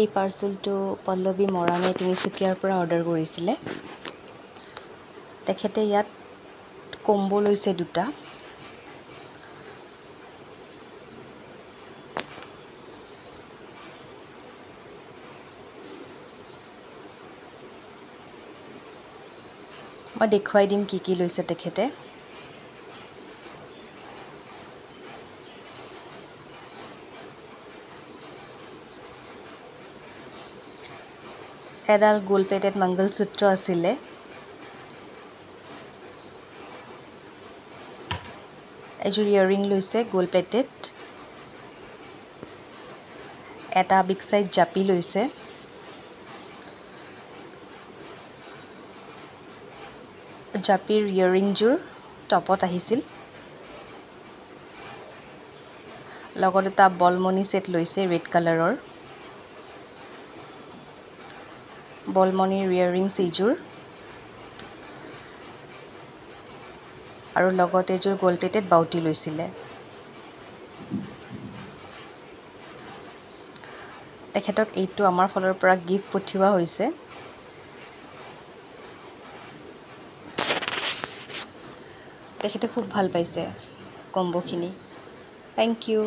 এই পাৰ্চেলটো পল্লৱী মৰাণে তিনিচুকীয়াৰ পৰা অৰ্ডাৰ কৰিছিলে। তেখেতে ইয়াত কম্বো লৈছে দুটা। মই দেখুৱাই দিম কি কি লৈছে তেখেতে। এডাল গোল প্লেটেড মংগলসূত্ৰ আছিলে। এযোৰ ইয়াৰিং লৈছে গোল প্লেটেড। এটা বিগ সাইজ জাপি লৈছে। জাপিৰ ইয়াৰিংযোৰ টপত আহিছিল। লগত এটা বলমণি সেট লৈছে ৰেড কালাৰৰ। বলমণিৰ ইয়াৰিংছ এইযোৰ আৰু লগত এযোৰ গোল্ড প্লেটেড বাউটি লৈছিলে। তেখেতক এইটো আমাৰ ফালৰ পৰা গিফ্ট পঠিওৱা হৈছে। তেখেতে খুব ভাল পাইছে কম্বোখিনি। Thank U.